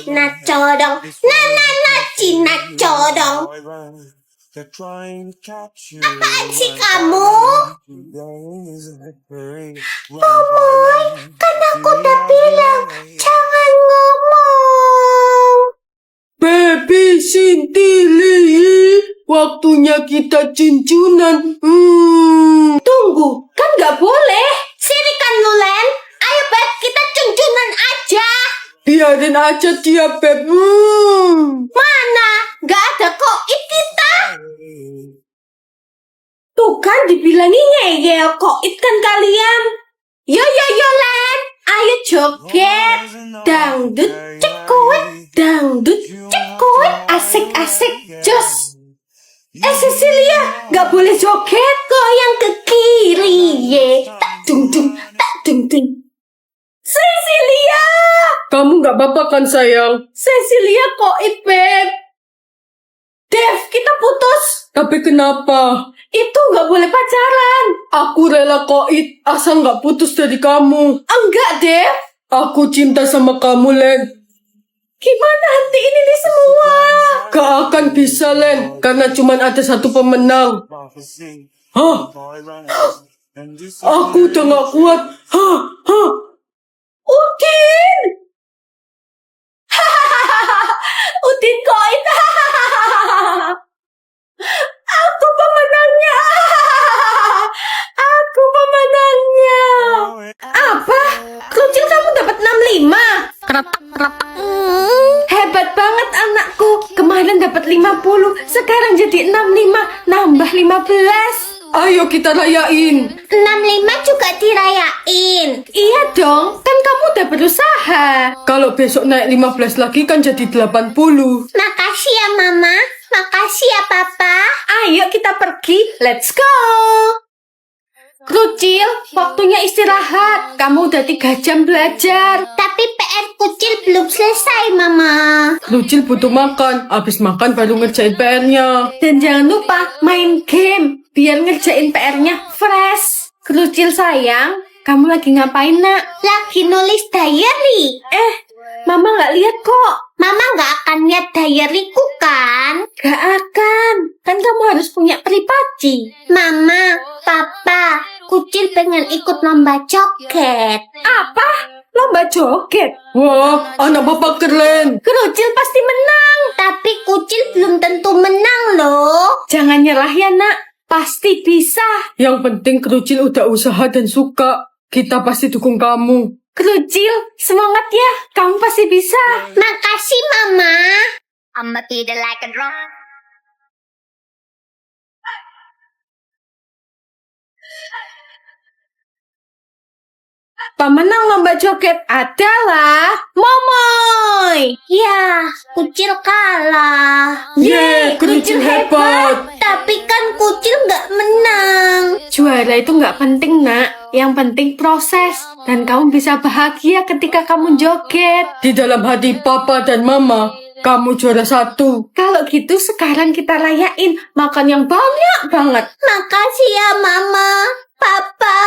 Cina codong, na Cina codong. Apaan sih kamu? Momoy, kan aku udah bilang jangan ngomong. Baby Sintili, waktunya kita cincunan. Tunggu, kan gak boleh. Sirikan lu, Len. Ayo, Beb, kita cincunan aja. Biarin aja dia, Beb. Mana? Gak ada kok kita. Tuh kan dibilangin ngeyel kok kan kalian. Yo, Len. Ayo joget. Dangdut cekuit, dangdut cekuit. Asik-asik, jos. Cecilia, gak boleh joget. Goyang ke kiri, ye. Tak dung dung, tak dung dung. Cecilia! Kamu gak apa-apa kan, sayang? Cecilia koit, Beb. Dev, kita putus. Tapi kenapa? Itu gak boleh pacaran. Aku rela koit, asal gak putus dari kamu. Enggak, Dev. Aku cinta sama kamu, Len. Gimana hentiin ini semua? Gak akan bisa, Len, karena cuma ada satu pemenang. Hah? Aku udah gak kuat. Hah? Udin! Udin koit. Aku pemenangnya. Aku pemenangnya. Apa? Krucil kamu dapat 65? Hebat banget anakku. Kemarin dapat 50, sekarang jadi 65, nambah 15. Ayo kita rayain. 65 juga dirayain. Iya dong, kan kamu udah berusaha. Kalau besok naik 15 lagi kan jadi 80. Makasih ya, Mama. Makasih ya, Papa. Ayo kita pergi, let's go. Krucil, waktunya istirahat. Kamu udah 3 jam belajar. Tapi PR Kucil belum selesai, Mama. Lucil butuh makan, habis makan baru ngerjain PR-nya. Dan jangan lupa main game, biar ngerjain PR-nya fresh. Krucil sayang, kamu lagi ngapain nak? Lagi nulis diary. Mama nggak lihat kok. Mama nggak akan lihat diaryku kan? Gak akan, kan kamu harus punya privasi. Mama, Papa, Kucil pengen ikut lomba joget. Apa? Lomba joget? Wah, anak bapak keren. Krucil pasti menang. Tapi Kucil belum tentu menang loh. Jangan nyerah ya nak, pasti bisa. Yang penting Krucil udah usaha dan suka. Kita pasti dukung kamu. Krucil, semangat ya, kamu pasti bisa. Makasih, Mama. I'ma treat it like a drum. Pemenang lomba joget adalah Momoy. Ya, Kucil kalah. Yeay, Krucil hebat. Tapi kan Kucil nggak menang. Juara itu nggak penting nak, yang penting proses. Dan kamu bisa bahagia ketika kamu joget. Di dalam hati papa dan mama, kamu juara 1. Kalau gitu sekarang kita rayain, makan yang banyak banget. Makasih ya, Mama, Papa.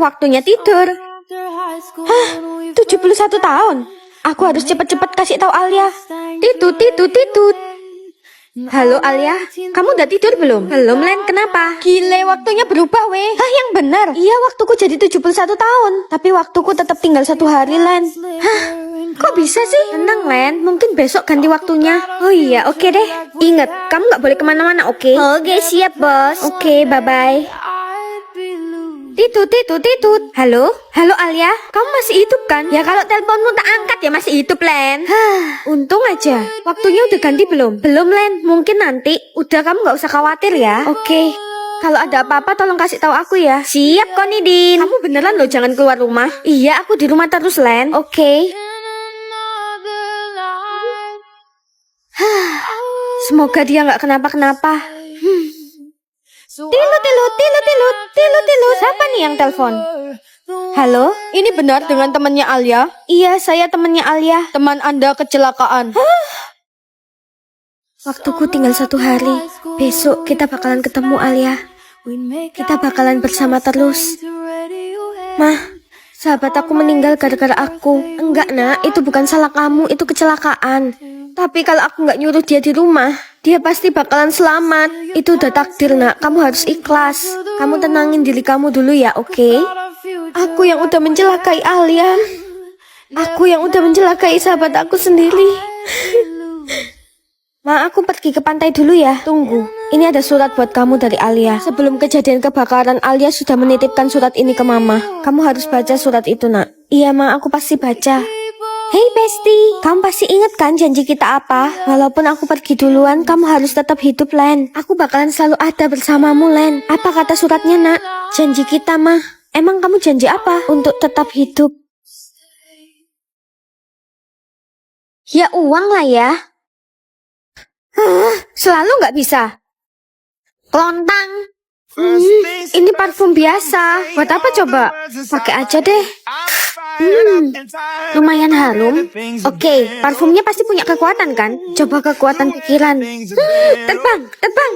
Waktunya tidur. 71 tahun. Aku harus cepat-cepat kasih tahu Alia. Titut. Halo Alia, kamu udah tidur belum? Belum Len, kenapa? Gile, waktunya berubah weh. Hah, yang benar? Iya, waktuku jadi 71 tahun. Tapi waktuku tetap tinggal 1 hari Len. Hah, kok bisa sih? Tenang Len, mungkin besok ganti waktunya. Oh iya, oke deh. Ingat, kamu gak boleh kemana-mana, oke? Oke, siap bos. Oke, bye-bye. Titut. Halo Alia, kamu masih hidup kan? Ya kalau teleponmu tak angkat ya masih hidup Len. Untung aja. Waktunya udah ganti belum? Belum Len, mungkin nanti. Udah kamu gak usah khawatir ya. Oke. Kalau ada apa-apa tolong kasih tahu aku ya. Siap kok Nidin. Kamu beneran loh jangan keluar rumah. Iya aku di rumah terus Len. Oke. Semoga dia gak kenapa-kenapa. Tilut. Siapa nih yang telepon? Halo, ini benar dengan temannya Alia? Iya, saya temannya Alia. Teman Anda kecelakaan. Waktuku tinggal 1 hari. Besok kita bakalan ketemu Alia. Kita bakalan bersama terus. Mah, Sahabat aku meninggal gara-gara aku. Enggak nak, itu bukan salah kamu, itu kecelakaan. Tapi kalau aku nggak nyuruh dia di rumah, dia pasti bakalan selamat. Itu udah takdir nak, kamu harus ikhlas. Kamu tenangin diri kamu dulu ya, oke? Aku yang udah mencelakai Alia. Aku yang udah mencelakai sahabat aku sendiri. Ma, aku pergi ke pantai dulu ya. Tunggu, ini ada surat buat kamu dari Alia. Sebelum kejadian kebakaran, Alia sudah menitipkan surat ini ke Mama. Kamu harus baca surat itu nak. Iya Ma, aku pasti baca. Hey Besti, kamu pasti ingat kan janji kita apa? Walaupun aku pergi duluan, kamu harus tetap hidup Len. Aku bakalan selalu ada bersamamu Len. Apa kata suratnya nak? Janji kita mah. Emang kamu janji apa? Untuk tetap hidup. Ya uang lah ya. Selalu nggak bisa. Kelontang. Ini parfum biasa. Buat apa coba? Pakai aja deh. Lumayan harum. Oke, parfumnya pasti punya kekuatan kan? Coba kekuatan pikiran. Terbang, terbang.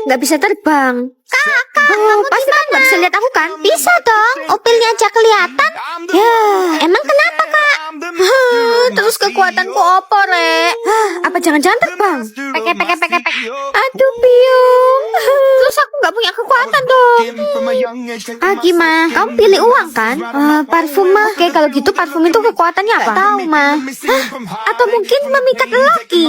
Nggak bisa terbang. Kakak, pasti kamu nggak bisa lihat aku kan? Bisa dong. Opilnya aja kelihatan. Ya, emang kenapa kak? Terus kekuatanku apa, Rek? Apa jangan-jangan terbang? Peke. Aduh, biung. Terus aku nggak punya kekuatan dong. Gimana? Kamu pilih uang kan? Parfum mah. Oke, kalau gitu parfum itu kekuatannya apa? Tahu mah. Atau mungkin memikat lelaki.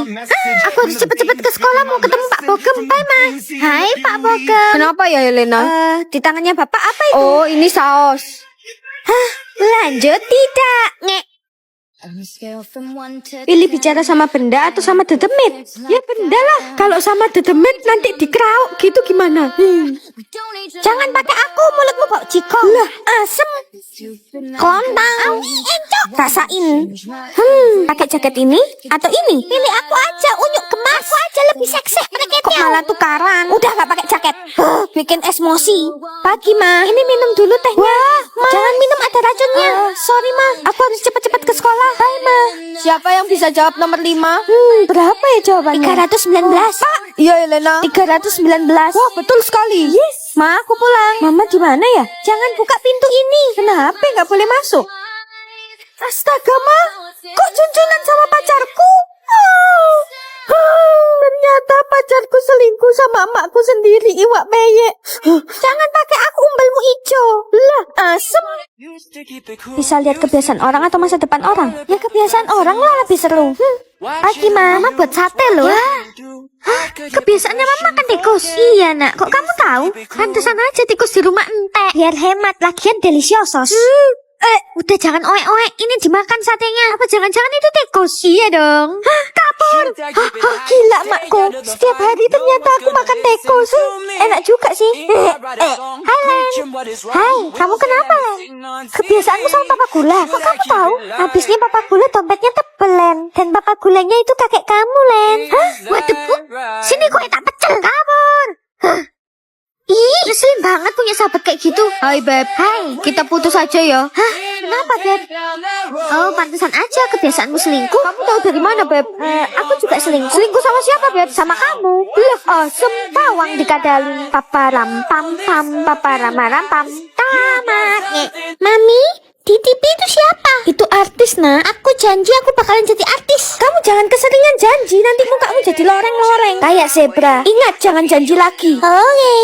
Aku harus cepet-cepet ke sekolah mau ketemu Pak Bogem. Bye, Ma. Hai, Pak Bogem. Kenapa ya Helena? Di tangannya Bapak apa itu? Oh, ini saus. Lanjut tidak? Ngek. Pilih bicara sama benda atau sama dedemit? Ya benda lah. Kalau sama dedemit nanti dikerauk gitu gimana? Jangan pakai aku, mulutmu bau jikong. Lah, asem. Kelontang. Encok. Rasain. Pakai jaket ini atau ini? Pilih aku aja, unyuk gemas. Aku aja lebih seksi. Kok malah tukaran? Udah gak pakai jaket. Bikin emosi. Pagi, Ma. Ini minum dulu tehnya. Wah, Ma. Jangan minum, ada racunnya. Sorry, Ma. Aku harus cepat-cepat ke sekolah. Bye, Ma. Siapa yang bisa jawab nomor 5? Berapa ya jawabannya? 319. Pak. Iya Helena. 319. Wah, betul sekali. Yes. Ma, aku pulang. Mama di mana ya? Jangan buka pintu ini. Kenapa nggak boleh masuk? Astaga, Ma. Kok junjunan sama pacarku? Ternyata pacarku selingkuh sama emakku sendiri, iwak peyek. Jangan pakai aku, umbelmu ijo. Lah, asem. Bisa lihat kebiasaan orang atau masa depan orang? Ya kebiasaan orang lah lebih seru. Pagi Mama buat sate loh. Kebiasaannya Mama makan tikus. Iya nak, kok kamu tahu? Pantesan aja tikus di rumah entek. Biar hemat, lagian deliciosos. Udah jangan oek-oek, ini dimakan satenya. Apa jangan-jangan itu tikus? Iya dong. Kapur. Gila makku. Setiap hari ternyata aku makan tikus. Enak juga sih. Hai Len. Hai, kamu kenapa Len? Kebiasaanmu sama papa gula. Kok kamu tahu? Habisnya papa gula dompetnya tebel Len. Dan papa gulanya itu kakek kamu Len. Waduh bu, sini kok tak pecel. Kabur. Ih, ngeselin banget punya sahabat kayak gitu. Hai Beb. Hai, Kita putus aja ya. kenapa Beb? Oh, pantesan aja kebiasaanmu selingkuh. Kamu tahu dari mana Beb? Aku juga selingkuh. Selingkuh sama siapa Beb? Sama kamu. Lah, asem. Pawang dikadalin. Paparam pam pam, paparamaram pam. Tamat. Mami, di TV itu siapa? Itu artis nak. Aku janji aku bakalan jadi artis. Kamu jangan keseringan janji, nanti mukamu jadi loreng-loreng. Kayak zebra. Ingat jangan janji lagi. Oke.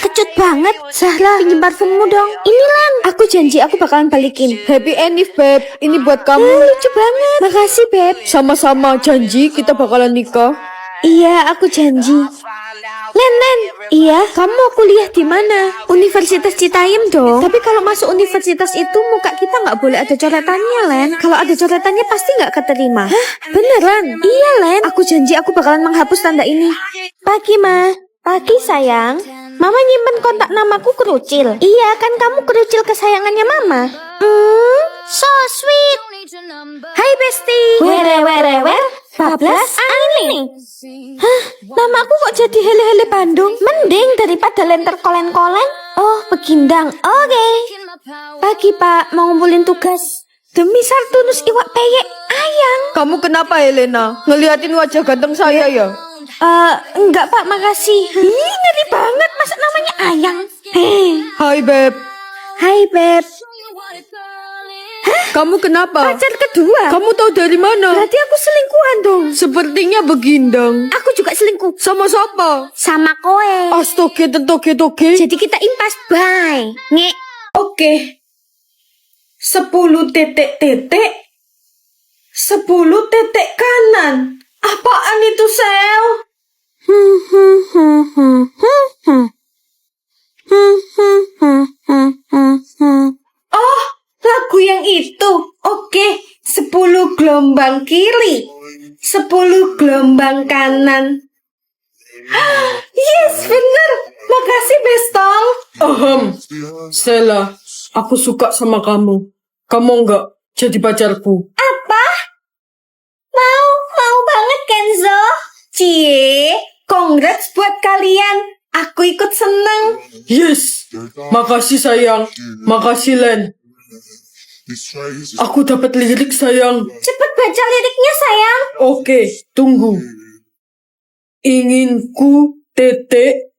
Kecut banget. Zahra, pinjem parfummu dong. Ini Len. Aku janji aku bakalan balikin. Happy Enif Beb. Ini buat kamu. Lucu banget. Makasih Beb. Sama-sama, janji kita bakalan nikah. Iya, aku janji. Len, iya, kamu mau kuliah di mana? Universitas Citayam dong. Tapi kalau masuk universitas itu muka kita nggak boleh ada coretannya, Len. Kalau ada coretannya pasti nggak keterima. Hah, beneran? Iya, Len. Aku janji aku bakalan menghapus tanda ini. Pagi, Ma. Pagi, sayang. Mama nyimpen kontak namaku Kerucil. Iya, kan kamu Kerucil kesayangannya Mama. So sweet. Hai Besti. Were. Bablas ini. Hah, namaku kok jadi hele-hele Bandung? Mending daripada lenter kolen-kolen. Oh, begindang. Oke. Pagi Pak, mau ngumpulin tugas. Demi Sartunus iwak peyek ayang. Kamu kenapa Helena? Ngeliatin wajah ganteng saya ya? Enggak Pak, makasih. Ngeri banget, masa namanya ayang. Hai Beb. Hai, Beb. Kamu kenapa? Pacar kedua. Kamu tahu dari mana? Berarti aku selingkuhan dong. Sepertinya begindang. Aku juga selingkuh. Sama siapa? Sama koe. Astoge toge. Jadi kita impas, bye. Nge. Oke. 10 titik. 10 titik kanan. Apaan itu, Sel? Oh, lagu yang itu. Oke, 10 gelombang kiri. 10 gelombang kanan. Yes, bener. Makasih, Bestong. Stella, aku suka sama kamu. Kamu enggak jadi pacarku. Apa? Mau banget, Kenzo. Cie, congrats buat kalian. Aku ikut seneng. Yes, makasih sayang. Makasih Len. Aku dapat lirik sayang. Cepet baca liriknya, sayang. Oke, tunggu. Inginku titik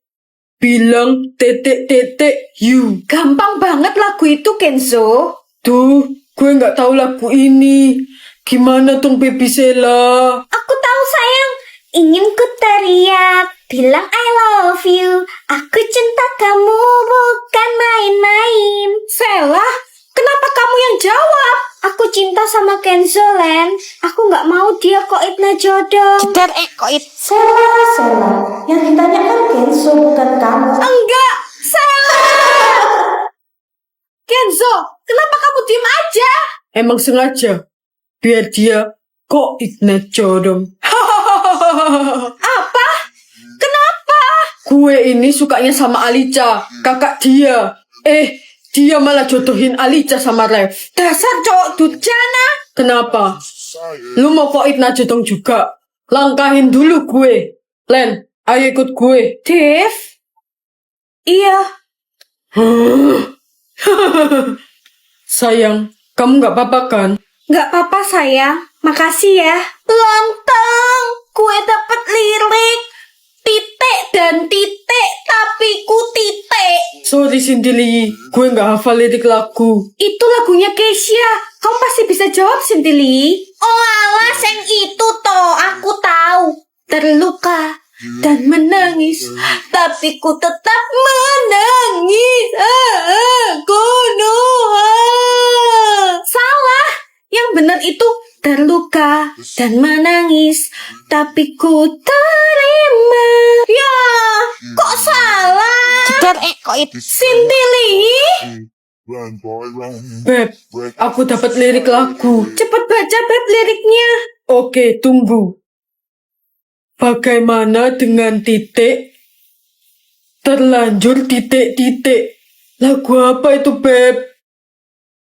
bilang titik you. Gampang banget lagu itu, Kenzo. Tuh, gue nggak tahu lagu ini. Gimana dong Baby Sela? Aku tahu, sayang. Ingin ku teriak, bilang I love you. Aku cinta kamu, bukan main-main. Sela, kenapa kamu yang jawab? Aku cinta sama Kenzo, Len. Aku nggak mau dia koitna jodoh. Jedar koit. Sela. Yang ditanya kan Kenzo, bukan kamu. Enggak, Sela. Kenzo, kenapa kamu diem aja? Emang sengaja biar dia koitna jodoh. Apa? Kenapa? Gue ini sukanya sama Alica, kakak dia. Dia malah jodohin Alica sama Rev. Dasar cowok durjana. Kenapa? Lu mau koitna jodoh juga? Langkahin dulu gue. Len, ayo ikut gue. Dev? Iya. Sayang, kamu gak apa-apa kan? Nggak apa-apa, sayang. Makasih ya. Lontong, gue dapet lirik. Titik dan titik, tapi ku titik. Sorry Sindili, gue gak hafal lirik lagu. Itu lagunya Keisha. Kamu pasti bisa jawab, Sintili. Oh alah, seng itu toh. Aku tahu. Terluka dan menangis, tapi ku tetap menangis. Salah. Yang benar itu terluka dan menangis, tapi ku terima. Ya, kok salah? Jedar koit. Sintili. Beb, aku dapat lirik lagu. Cepet baca, Beb, liriknya. Oke, tunggu. Bagaimana dengan titik? Terlanjur titik-titik. Lagu apa itu, Beb?